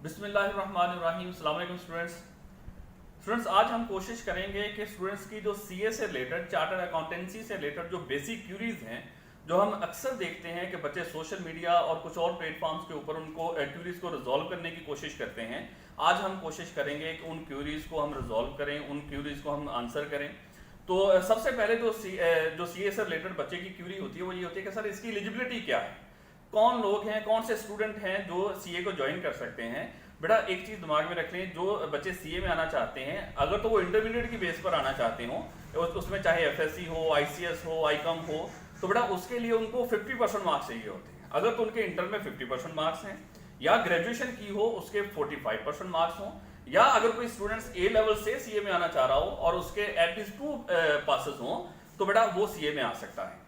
बिस्मिल्लाहिर्रहमानिर्रहीम। अस्सलाम वालेकुम स्टूडेंट्स, आज हम कोशिश करेंगे कि स्टूडेंट्स की जो सीए से रिलेटेड, चार्टर्ड अकाउंटेंसी से रिलेटेड जो बेसिक क्यूरीज हैं, जो हम अक्सर देखते हैं कि बच्चे सोशल मीडिया और कुछ और प्लेटफॉर्म्स के ऊपर उनको क्यूरीज को रिजॉल्व करने की कोशिश करते हैं। आज हम कोशिश करेंगे कि उन क्यूरीज को हम रिजॉल्व करें, उन क्यूरीज को हम आंसर करें। तो सबसे पहले जो सीए से रिलेटेड बच्चे की क्यूरी होती है वो ये होती है कि सर इसकी एलिजिबिलिटी क्या है, कौन लोग हैं, कौन से स्टूडेंट हैं जो सीए को ज्वाइन कर सकते हैं। बेटा एक चीज दिमाग में रख लें, जो बच्चे सीए में आना चाहते हैं, अगर तो वो इंटरमीडिएट की बेस पर आना चाहते हो, उसमें चाहे एफएससी हो, आईसीएस हो, आईकॉम हो, तो बेटा उसके लिए उनको 50% मार्क्स चाहिए होते हैं। अगर तो उनके इंटर में 50% मार्क्स हैं, या ग्रेजुएशन की हो उसके 45% मार्क्स हों, या अगर कोई स्टूडेंट्स ए लेवल से सीए में आना चाह रहा हो और उसके एटलीस्ट 2 पासेस हों, तो बेटा वो सीए में आ सकता है।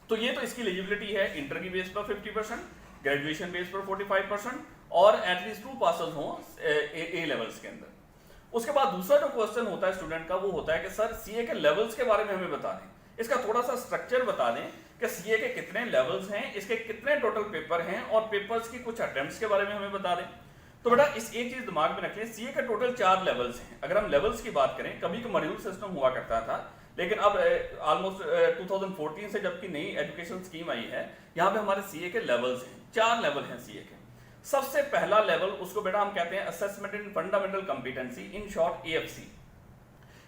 तो ये तो इसकी एलिजिबिलिटी है, इंटर की बेस पर 50%, ग्रेजुएशन बेस पर 45% और एटलीस्ट 2 पासेस हों ए लेवल्स के अंदर। उसके बाद दूसरा जो क्वेश्चन होता है स्टूडेंट का, वो होता है कि सर सीए के लेवल्स के बारे में हमें बता दें, इसका थोड़ा सा स्ट्रक्चर बता दें कि सीए के कितने लेवल्स हैं, इसके कितने टोटल पेपर हैं और पेपर्स की कुछ अटेम्प्ट्स के बारे में हमें बता दें। तो बेटा इस एक चीज दिमाग में रखें, सीए के टोटल 4 लेवल्स हैं। अगर हम लेवल्स की बात करें, कभी तो मॉड्यूल सिस्टम हुआ करता था, लेकिन अब ऑलमोस्ट 2014 से जबकि नई एजुकेशन स्कीम आई है, यहाँ पे हमारे सीए के लेवल्स हैं, 4 लेवल हैं सीए के। सबसे पहला लेवल, उसको बेटा हम कहते हैं assessment in fundamental competency, in short AFC.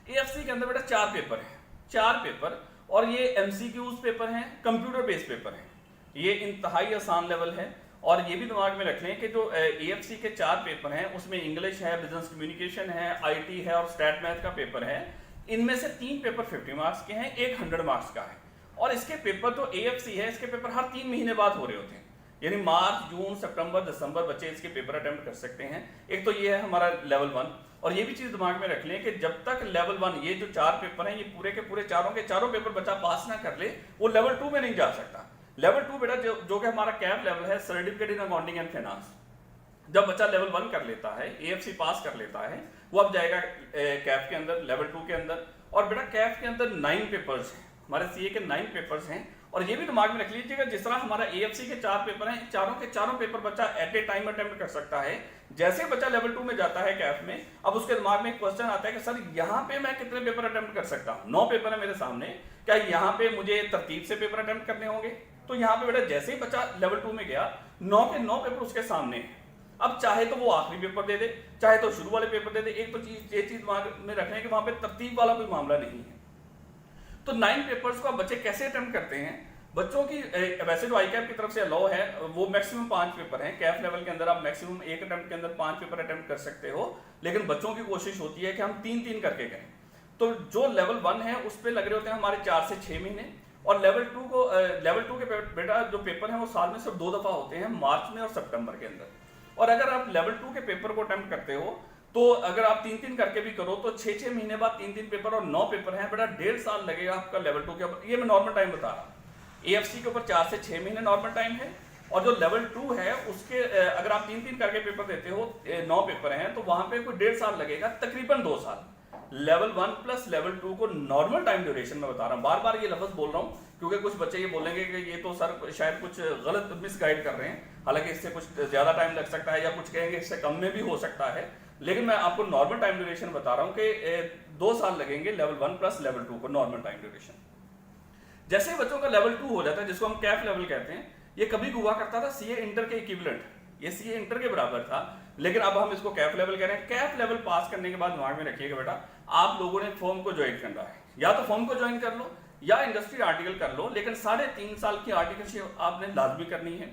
AFC के अंदर बेटा 4 पेपर हैं, 4 पेपर, और ये एमसीक्यूज पेपर हैं, कंप्यूटर बेस्ड पेपर हैं। ये इंतहाई आसान लेवल है। और ये भी दिमाग में रख लें कि जो एएफसी के 4 पेपर हैं उसमें इंग्लिश है, बिजनेस कम्युनिकेशन है, आईटी है और स्टैट मैथ का पेपर है। इनमें से 3 पेपर 50 मार्क्स के हैं, एक 100 मार्क्स का है। और इसके पेपर तो एएफसी है, इसके पेपर हर 3 महीने बाद हो रहे होते हैं, यानी मार्च, जून, सितंबर, दिसंबर बच्चे इसके पेपर अटेम्प्ट कर सकते हैं। एक तो ये है हमारा लेवल 1। और ये भी चीज दिमाग में रख लें कि जब तक लेवल 1, ये जो 4 पेपर हैं, ये पूरे के पूरे चारों के चारों पेपर बच्चा पास ना कर ले, वो लेवल 2 में नहीं जा सकता। लेवल 2 बेटा जो कि हमारा कैप लेवल है, certificate in accounting and finance. जब बच्चा लेवल 1 कर लेता है, एएफसी पास कर लेता है, वो अब जाएगा कैफ के अंदर, लेवल 2 के अंदर। और बेटा कैफ के अंदर 9 पेपर्स हैं, हमारे सीए के 9 पेपर्स हैं। और ये भी दिमाग में रख लीजिएगा, जिस तरह हमारा एएफसी के 4 पेपर हैं, चारों के चारों पेपर बच्चा एट ए टाइम अटेम्प्ट कर सकता है। जैसे बच्चा लेवल 2 में जाता है कैफ में, अब उसके दिमाग में एक क्वेश्चन आता है कि सर यहाँ पे मैं कितने पेपर अटेम्प्ट कर सकता हूँ। 9 पेपर है मेरे सामने, क्या यहाँ पे मुझे तरतीब से पेपर अटेम्प्ट करने होंगे? तो यहाँ पे बेटा जैसे ही बच्चा लेवल 2 में गया, 9 के 9 पेपर उसके सामने हैं। अब चाहे तो वो आखिरी पेपर दे दे, चाहे तो शुरू वाले पेपर दे दे। एक तो ये चीज दिमाग में रखना है कि वहां पे तरतीब वाला कोई मामला नहीं है। तो 9 पेपर्स को अब बच्चे कैसे अटेम्प्ट करते हैं? बच्चों की वैसे जो आईकैप की तरफ से अलाउ है वो मैक्सिमम 5 पेपर हैं। कैफ लेवल के अंदर आप मैक्सिमम एक अटेम्प्ट के अंदर 5 पेपर अटेम्प्ट कर सकते हो, लेकिन बच्चों की कोशिश होती है कि हम 3-3 करके करें। तो जो लेवल 1 है उस पर लग रहे होते हैं हमारे 4 से 6 महीने। और लेवल 2 के बेटा जो पेपर है वो साल में सिर्फ 2 दफा होते हैं, मार्च में और सितंबर के अंदर। और अगर आप लेवल 2 के पेपर को अटेम्प्ट करते हो, तो अगर आप 3-3 करके भी करो तो 6-6 महीने बाद 3-3 पेपर और 9 पेपर हैं, बेटा 1.5 साल लगेगा आपका लेवल 2 के। ये मैं नॉर्मल टाइम बता रहा हूँ। एएफसी के ऊपर 4 से 6 महीने नॉर्मल टाइम है। और जो लेवल 2 है उसके अगर आप 3-3 करके पेपर देते हो, 9 पेपर हैं, तो वहां पे कोई 1.5 साल लगेगा, तकरीबन 2 साल। लेवल 1 प्लस लेवल 2 को नॉर्मल टाइम ड्यूरेशन में बता रहा हूँ। बार बार ये लफ्ज बोल रहा हूँ क्योंकि कुछ बच्चे ये बोलेंगे कि ये तो सर शायद कुछ गलत मिसगाइड कर रहे हैं, हालांकि इससे कुछ ज्यादा टाइम लग सकता है, या कुछ कहेंगे इससे कम में भी हो सकता है। लेकिन मैं आपको नॉर्मल टाइम ड्यूरेशन बता रहा हूँ कि 2 साल लगेंगे लेवल 1 प्लस लेवल 2 को नॉर्मल टाइम ड्यूरेशन। जैसे बच्चों का लेवल 2 हो जाता है, जिसको हम कैफ लेवल कहते हैं, ये कभी हुआ करता था सीए इंटर के इक्विवेलेंट, ये सीए इंटर के बराबर था, लेकिन अब हम इसको कैफ लेवल कह रहे हैं। कैफ लेवल पास करने के बाद दिमाग में रखिएगा बेटा, आप लोगों ने फॉर्म को ज्वाइन करना है, या तो फॉर्म को ज्वाइन कर लो या इंडस्ट्री आर्टिकल कर लो, लेकिन 3.5 साल की आर्टिकलशिप आपने लाजमी करनी है।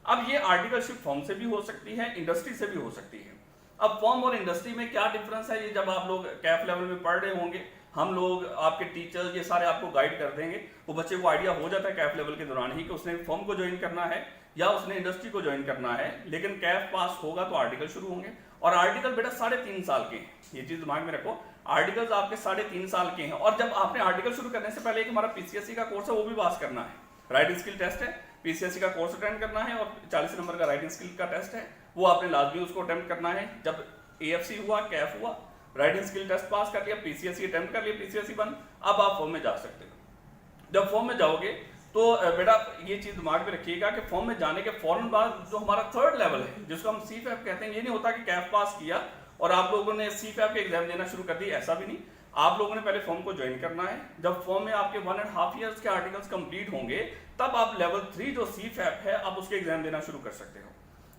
अब ये आर्टिकलशिप फॉर्म से भी हो सकती है, इंडस्ट्री से भी हो सकती है। अब फॉर्म और इंडस्ट्री में क्या डिफरेंस है, ये जब आप लोग कैफ लेवल में पढ़ रहे होंगे, हम लोग आपके टीचर्स ये सारे आपको गाइड कर देंगे, वो बच्चे को आइडिया हो जाता है कैफ लेवल के दौरान ही कि उसने फॉर्म को ज्वाइन करना है या उसने इंडस्ट्री को ज्वाइन करना है। लेकिन कैफ पास होगा तो आर्टिकल शुरू होंगे, और आर्टिकल बेटा 3.5 साल के हैं, ये चीज दिमाग में रखो। आर्टिकल्स आपके 3.5 साल के हैं। और जब आपने आर्टिकल शुरू करने से पहले एक हमारा पीसीएससी का कोर्स है, वो भी पास करना है। राइटिंग स्किल टेस्ट है, पीसीएससी का कोर्स अटेंड करना है, और 40 नंबर का राइटिंग स्किल का टेस्ट है, वो आपने लाजमी उसको अटेम्प्ट करना है। जब एएफसी हुआ, कैफ हुआ, राइटिंग स्किल टेस्ट पास कर लिया, पीसीएससी अटेम्प्ट कर लिया, पीसीएससी 1, अब आप फॉर्म में जा सकते हो। जब फॉर्म में जाओगे तो बेटा ये चीज दिमाग में रखिएगा कि फॉर्म में जाने के फौरन बाद जो हमारा थर्ड लेवल है जिसको हम CFAP कहते हैं, ये नहीं होता कि कैफ पास किया और आप लोगों ने CFAP के एग्जाम देना शुरू कर दी, ऐसा भी नहीं। आप लोगों ने पहले फॉर्म को ज्वाइन करना है। जब फॉर्म में आपके 1.5 ईयर्स के आर्टिकल्स कंप्लीट होंगे तब आप लेवल 3 जो CFAP है आप उसके एग्जाम देना शुरू कर सकते हो।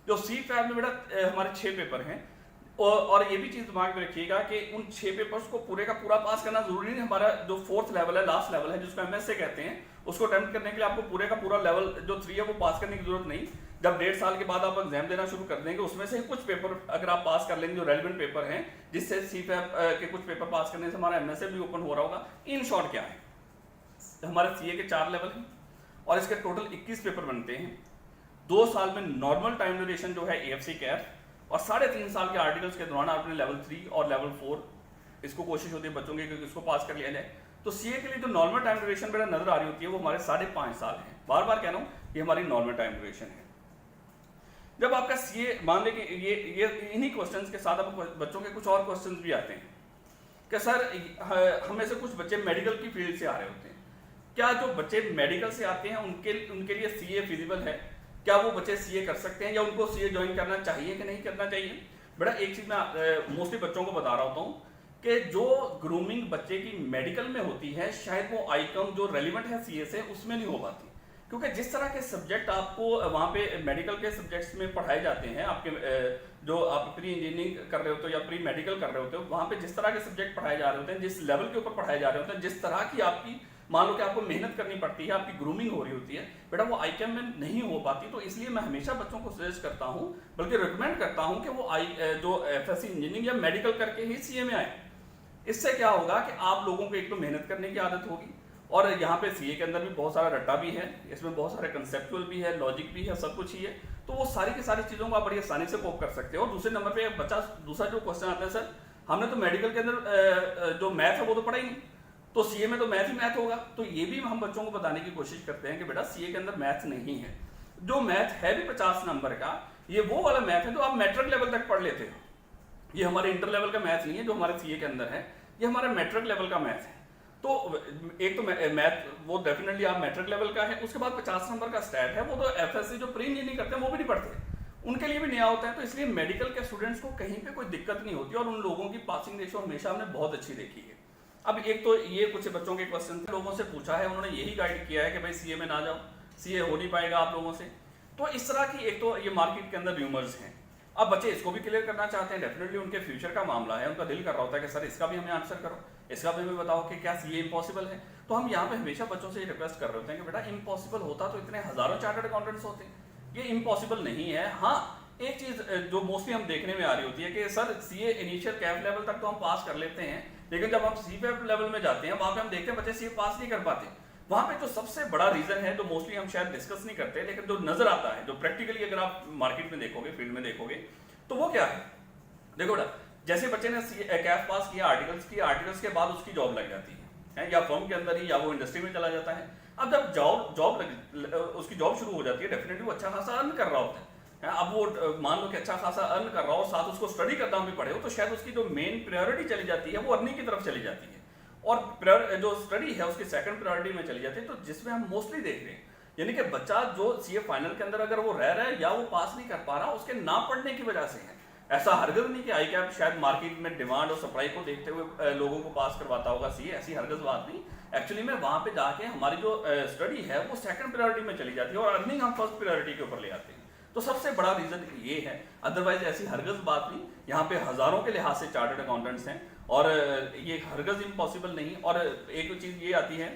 जो CFAP में बेटा हमारे 6 पेपर हैं और ये भी चीज दिमाग में रखिएगा कि उन 6 पेपर्स को पूरे का पूरा पास करना जरूरी नहीं। हमारा जो 4th लेवल है, लास्ट लेवल है, जिसको MSA कहते हैं, उसको अटेम्प्ट करने के लिए आपको पूरे का पूरा लेवल जो 3 है वो पास करने की जरूरत नहीं। जब 1.5 साल के बाद आप एग्जाम देना शुरू कर देंगे, उसमें से कुछ पेपर अगर आप पास कर लेंगे जो रेलिवेंट पेपर हैं, जिससे CFAP के कुछ पेपर पास करने से हमारा MSA भी ओपन हो रहा होगा। इन शॉर्ट क्या है, हमारे CA के 4 लेवल हैं और इसके टोटल 21 पेपर बनते हैं। 2 साल में नॉर्मल टाइम ड्यूरेशन जो है AFC कैफ और 3.5 साल के आर्टिकल्स के दौरान आपने लेवल 3 और लेवल 4 इसको कोशिश होती है बच्चों की कि इसको पास कर लिया जाए। तो CA के लिए जो नॉर्मल टाइम ड्यूरेशन मेरा नजर आ रही होती है वो हमारे 5.5 साल है। बार बार कह रहा हूँ ये हमारी नॉर्मल टाइम ड्यूरेशन है। जब आपका CA मान लें कि ये इन्हीं क्वेश्चंस के साथ अब बच्चों के कुछ और क्वेश्चंस भी आते हैं कि सर हमें से कुछ बच्चे मेडिकल की फील्ड से आ रहे होते हैं, क्या जो बच्चे मेडिकल से आते हैं उनके लिए CA फिजिबल है? क्या वो बच्चे CA कर सकते हैं या उनको CA ज्वाइन करना चाहिए कि नहीं करना चाहिए? बेटा एक चीज मैं मोस्टली बच्चों को बता रहा होता हूँ कि जो ग्रूमिंग बच्चे की मेडिकल में होती है शायद वो आइकम जो रेलिवेंट है CA से उसमें नहीं हो पाती, क्योंकि जिस तरह के सब्जेक्ट आपको वहाँ पे मेडिकल के सब्जेक्ट्स में पढ़ाए जाते हैं, आपके जो आप प्री इंजीनियरिंग कर रहे होते हो या प्री मेडिकल कर रहे होते हो, वहाँ पे जिस तरह के सब्जेक्ट पढ़ाए जा रहे होते हैं, जिस लेवल के ऊपर पढ़ाए जा रहे होते हैं, जिस तरह की आपकी मान लो कि आपको मेहनत करनी पड़ती है, आपकी ग्रूमिंग हो रही होती है, बेटा वो ICAM में नहीं हो पाती। तो इसलिए मैं हमेशा बच्चों को सजेस्ट करता हूँ, बल्कि रिकमेंड करता हूँ कि वो जो FSC इंजीनियरिंग या मेडिकल करके ही CA में आए। इससे क्या होगा कि आप लोगों को एक तो मेहनत करने की आदत होगी और यहाँ पे CA के अंदर भी बहुत सारा रट्टा भी है, इसमें बहुत सारे कंसेप्चुअल भी है, लॉजिक भी है, सब कुछ ही है। तो वो सारी की सारी चीज़ों को आप बड़ी आसानी से कोप कर सकते हो। और दूसरे नंबर पे बच्चा दूसरा जो क्वेश्चन आता है, सर हमने तो मेडिकल के अंदर जो मैथ है वो तो पढ़ा ही नहीं, तो CA में तो मैथ ही मैथ होगा। तो ये भी हम बच्चों को बताने की कोशिश करते हैं कि बेटा CA के अंदर मैथ नहीं है। जो मैथ है भी 50 नंबर का, ये वो वाला मैथ है जो आप मैट्रिक लेवल तक पढ़ लेते हो। ये हमारे इंटर लेवल का मैथ नहीं है जो हमारे CA के अंदर है, ये हमारा मैट्रिक लेवल का मैथ है। तो एक तो मैथ वो डेफिनेटली आप मैट्रिक लेवल का है, उसके बाद 50 नंबर का स्टैट है, वो तो FSC जो प्री इंजीनियरिंग करते हैं वो भी नहीं पढ़ते, उनके लिए भी नया होता है। तो इसलिए मेडिकल के स्टूडेंट्स को कहीं पे कोई दिक्कत नहीं होती और उन लोगों की पासिंग रेशो हमेशा हमने बहुत अच्छी देखी है। अब एक तो ये कुछ बच्चों के क्वेश्चन लोगों से पूछा है, उन्होंने यही गाइड किया है कि भाई CA में ना जाओ, CA हो नहीं पाएगा आप लोगों से। तो इस तरह की एक तो ये मार्केट के अंदर र्यूमर्स हैं। अब बच्चे इसको भी क्लियर करना चाहते हैं, डेफिनेटली उनके फ्यूचर का मामला है, उनका दिल कर रहा होता है कि सर इसका भी हमें आंसर करो, इसका भी हमें बताओ कि क्या CA इम्पॉसिबल है। तो हम यहाँ पे हमेशा बच्चों से रिक्वेस्ट कर रहे होते हैं कि बेटा इम्पॉसिबल होता तो इतने हजारों चार्टर्ड अकाउंटेंट्स होते हैं, ये इम्पॉसिबल नहीं है। हाँ एक चीज जो मोस्टली हम देखने में आ रही होती है कि sir CA initial Kaif level तक तो हम पास कर लेते हैं, लेकिन जब हम CFAP लेवल में जाते हैं वहां पे हम देखते हैं बच्चे CA पास नहीं कर पाते। वहां पे जो सबसे बड़ा रीजन है जो मोस्टली हम शायद डिस्कस नहीं करते, लेकिन जो नजर आता है, जो प्रैक्टिकली अगर आप मार्केट में देखोगे, फील्ड में देखोगे, तो वो क्या है। देखो बेटा जैसे बच्चे ने कैफ पास किया, आर्टिकल्स के बाद उसकी जॉब लग जाती है या फर्म के अंदर ही या वो इंडस्ट्री में चला जाता है। अब जब उसकी जॉब शुरू हो जाती है, डेफिनेटली वो अच्छा खासा अर्न कर रहा होता है। अब वो मान लो कि अच्छा खासा अर्न कर रहा हो और साथ उसको स्टडी करना भी पड़े हो, तो शायद उसकी जो मेन प्रायोरिटी चली जाती है वो अर्निंग की तरफ चली जाती है और जो स्टडी है उसकी सेकंड प्रायोरिटी में चली जाती है। तो जिसमें हम मोस्टली देख रहे हैं, यानी कि बच्चा जो CA फाइनल के अंदर अगर वो रह रहा है या वो पास नहीं कर पा रहा, उसके ना पढ़ने की वजह से है। ऐसा हरगज नहीं कि ICAP शायद मार्केट में डिमांड और सप्लाई को देखते हुए लोगों को पास करवाता होगा CA, ऐसी हरगज बात नहीं। एक्चुअली में वहां पे जाके हमारी जो स्टडी है वो सेकंड प्रायोरिटी में चली जाती है और अर्निंग हम फर्स्ट प्रायोरिटी के ऊपर ले आते हैं। तो सबसे बड़ा रीजन ये है, अदरवाइज ऐसी हरगज बात नहीं। यहाँ पे हजारों के लिहाज से चार्टर्ड अकाउंटेंट्स हैं और ये हरगज इम्पॉसिबल नहीं। और एक चीज ये आती है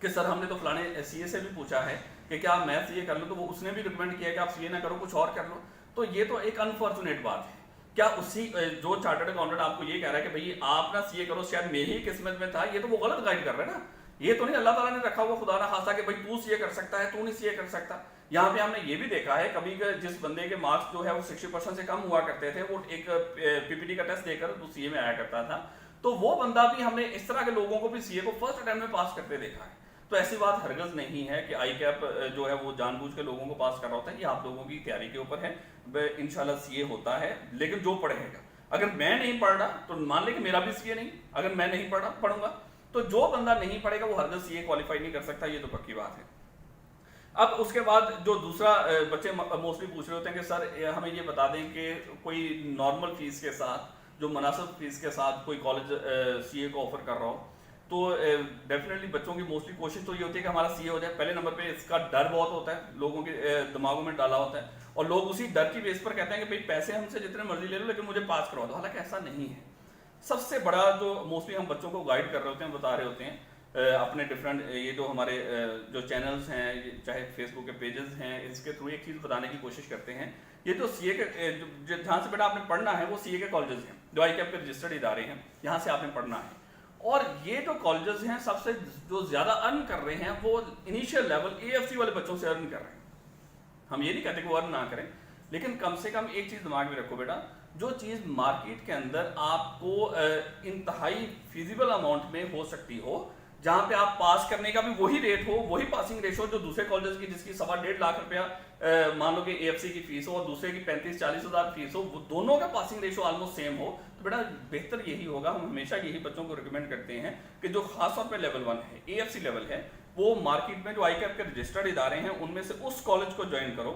कि सर हमने तो फलाने CA से भी पूछा है कि क्या आप मैथ CA कर लो, तो वो उसने भी रिकमेंड किया कि आप CA ना करो, कुछ और कर लो। तो ये तो एक अनफॉर्चुनेट बात है। क्या उसी जो चार्टर्ड अकाउंटेंट आपको ये कह रहा है कि भाई आप ना CA करो, शायद मेरी किस्मत में था, ये तो वो गलत गाइड कर रहे हैं ना। ये तो नहीं अल्लाह ताला ने रखा हुआ खुदा ना खासा कि भाई तू CA कर सकता है, तू नहीं CA कर सकता। यहाँ पे हमने ये भी देखा है कभी जिस बंदे के मार्क्स जो है वो 60% से कम हुआ करते थे, वो एक PPT का टेस्ट देकर तो CA में आया करता था, तो वो बंदा भी हमने इस तरह के लोगों को भी CA को फर्स्ट अटेम्प्ट में पास करते देखा है। तो ऐसी बात हरगज नहीं है कि ICAP जो है वो जानबूझ के लोगों को पास कर रहा होता है। ये आप लोगों की तैयारी के ऊपर है, इंशाल्लाह CA होता है। लेकिन जो पढ़ेगा, अगर मैं नहीं पढ़ रहा तो मान ले कि मेरा भी CA नहीं, अगर मैं नहीं पढ़ूंगा तो जो बंदा नहीं पढ़ेगा वो हरगज CA क्वालिफाई नहीं कर सकता, ये तो पक्की बात है। अब उसके बाद जो दूसरा बच्चे मोस्टली पूछ रहे होते हैं कि सर हमें ये बता दें कि कोई नॉर्मल फीस के साथ, जो मुनासिब फीस के साथ कोई कॉलेज सीए को ऑफर कर रहा हो, तो डेफिनेटली बच्चों की मोस्टली कोशिश तो ये होती है कि हमारा सीए हो जाए। पहले नंबर पे इसका डर बहुत होता है, लोगों के दिमागों में डाला होता है, और लोग उसी डर की बेस पर कहते हैं कि भाई पैसे हमसे जितने मर्जी ले लो लेकिन मुझे पास करवा दो। हालांकि ऐसा नहीं है। सबसे बड़ा जो मोस्टली हम बच्चों को गाइड कर रहे होते हैं, बता रहे होते हैं अपने डिफरेंट ये जो हमारे जो चैनल्स हैं, चाहे फेसबुक के पेजेस हैं, इसके थ्रू एक चीज़ बताने की कोशिश करते हैं। ये जो सीए के जहाँ से बेटा आपने पढ़ना है वो सीए के कॉलेजेस हैं, जो आईकैप के रजिस्टर्ड इदारे हैं, यहाँ से आपने पढ़ना है। और ये जो कॉलेजेस हैं सबसे जो ज़्यादा अर्न कर रहे हैं वो इनिशियल लेवल एएफसी वाले बच्चों से अर्न कर रहे हैं। हम ये नहीं कहते कि वो अर्न ना करें, लेकिन कम से कम एक चीज़ दिमाग में रखो बेटा, जो चीज़ मार्केट के अंदर आपको इंतहाई फिजिबल अमाउंट में हो सकती हो, जहां पे आप पास करने का भी वही रेट हो, वही पासिंग रेशो जो दूसरे कॉलेज की, जिसकी 1.5 लाख रुपया मान लो कि एएफसी की फीस हो और दूसरे की 35-40 हज़ार फीस हो, वो दोनों का पासिंग रेशो ऑलमोस्ट सेम हो, तो बेटा बेहतर यही होगा। हम हमेशा यही बच्चों को रिकमेंड करते हैं कि जो खासतौर पर लेवल 1 है, एएफसी लेवल है, वो मार्केट में जो आईकैप के रजिस्टर्ड इदारे हैं उनमें से उस कॉलेज को ज्वाइन करो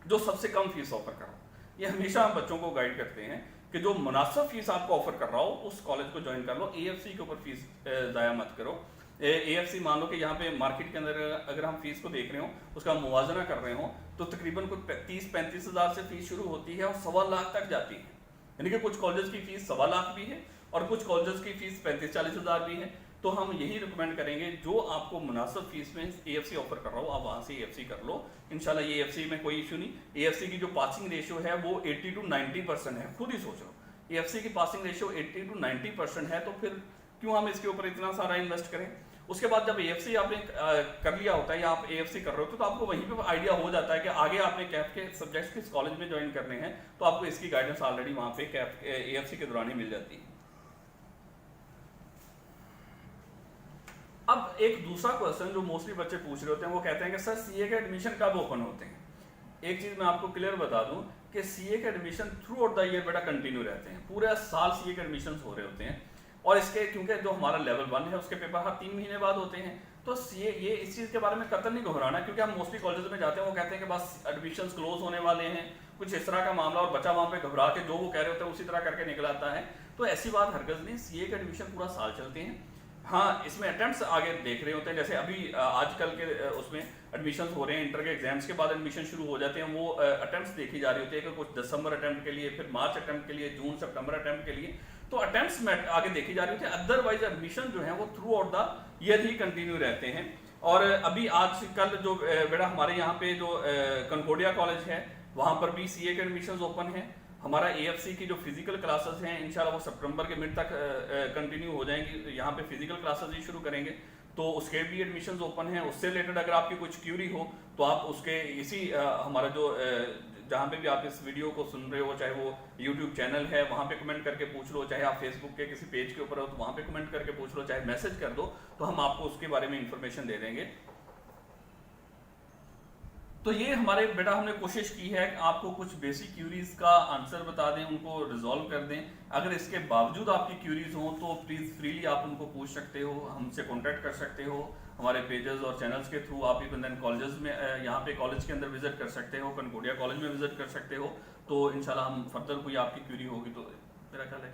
जो सबसे कम फीस ऑफर करो। ये हमेशा हम बच्चों को गाइड करते हैं कि जो मुनासिब फीस आपको ऑफर कर रहा हो उस कॉलेज को ज्वाइन कर लो, एएफसी के ऊपर फीस ज़ाया मत करो। एएफसी मान लो कि यहाँ पे मार्केट के अंदर अगर हम फीस को देख रहे हो, उसका मुवाजना कर रहे हो, तो तकरीबन कुछ 30-35 हज़ार से फीस शुरू होती है और 1.25 लाख तक जाती है। यानी कि कुछ कॉलेज की फीस 1.25 लाख भी है और कुछ कॉलेज की फीस 35-40 हज़ार भी है। तो हम यही रिकमेंड करेंगे, जो आपको मुनासिब फीस में एएफसी ऑफर कर रहा हो आप वहाँ से एएफसी कर लो। इंशाल्लाह ये एएफसी में कोई इशू नहीं। एएफसी की जो पासिंग रेशियो है वो 80 to 90% है। खुद ही सोच लो, एएफसी की पासिंग रेशियो 80 to 90% है, तो फिर क्यों हम इसके ऊपर इतना सारा इन्वेस्ट करें। उसके बाद जब एएफसी आपने कर लिया होता है या आप एएफसी कर रहे हो, तो आपको वहीं पे आइडिया हो जाता है कि आगे आपने कैप के सब्जेक्ट्स किस कॉलेज में ज्वाइन करने हैं, तो आपको इसकी गाइडेंस ऑलरेडी वहाँ पे कैप एएफसी के दौरान ही मिल जाती है। अब एक दूसरा क्वेश्चन जो मोस्टली बच्चे पूछ रहे होते हैं, वो कहते हैं कि सर सीए के एडमिशन कब ओपन होते हैं। एक चीज मैं आपको क्लियर बता दूं कि सीए के admission through out the year बेटा कंटिन्यू रहते हैं, पूरे साल सीए के एडमिशन हो रहे होते हैं। और इसके क्योंकि जो हमारा लेवल 1 है उसके पेपर हर 3 महीने बाद होते हैं, तो सीए ये इस चीज़ के बारे में कतई नहीं घबराना, क्योंकि हम मोस्टली कॉलेज में जाते हैं वो कहते हैं कि बस एडमिशंस क्लोज होने वाले हैं, कुछ इस तरह का मामला, और बच्चा वहाँ पे घबरा के जो वो कह रहे होते हैं उसी तरह करके निकल आता है। तो ऐसी बात हरगज़ नहीं, सीए के एडमिशन पूरा साल चलते हैं। हाँ, इसमें अटेम्प्ट्स आगे देख रहे होते हैं, जैसे अभी आजकल के उसमें एडमिशंस हो रहे हैं, इंटर के एग्जाम्स के बाद एडमिशन शुरू हो जाते हैं, वो अटेम्प्ट्स देखी जा रही होती है कि कुछ दिसंबर अटेम्प्ट के लिए, फिर मार्च अटेम्प्ट के लिए, जून सितंबर अटेम्प्ट के लिए, तो अटेम्प्ट्स में आगे देखी जा रही होती है। अदरवाइज एडमिशन जो है वो through out the year he continue रहते हैं। और अभी आजकल जो बेटा हमारे यहाँ पे जो कंकोडिया कॉलेज है वहाँ पर भी सीए के एडमिशन ओपन है। हमारा एएफसी की जो फिजिकल क्लासेस हैं इंशाल्लाह वो सितंबर के मिड तक कंटिन्यू हो जाएंगी। यहाँ पे फिजिकल क्लासेस ही शुरू करेंगे, तो उसके भी एडमिशन्स ओपन हैं। उससे रिलेटेड अगर आपकी कुछ क्यूरी हो तो आप उसके इसी हमारा जो जहाँ पे भी आप इस वीडियो को सुन रहे हो, चाहे वो यूट्यूब चैनल है वहाँ पे कमेंट करके पूछ लो, चाहे आप फेसबुक के किसी पेज के ऊपर हो तो वहाँ पे कमेंट करके पूछ लो, चाहे मैसेज कर दो, तो हम आपको उसके बारे में इंफॉर्मेशन दे देंगे। तो ये हमारे बेटा हमने कोशिश की है कि आपको कुछ बेसिक क्यूरीज का आंसर बता दें, उनको रिजॉल्व कर दें। अगर इसके बावजूद आपकी क्यूरीज हों तो प्लीज़ फ्रीली आप उनको पूछ सकते हो, हमसे कांटेक्ट कर सकते हो हमारे पेजेस और चैनल्स के थ्रू। आप इवन देन कॉलेजेस में यहाँ पे कॉलेज के अंदर विजिट कर सकते हो, कंकोडिया कॉलेज में विजिट कर सकते हो। तो इंशाल्लाह हम फर्दर कोई आपकी क्यूरी होगी तो मेरा ख्याल है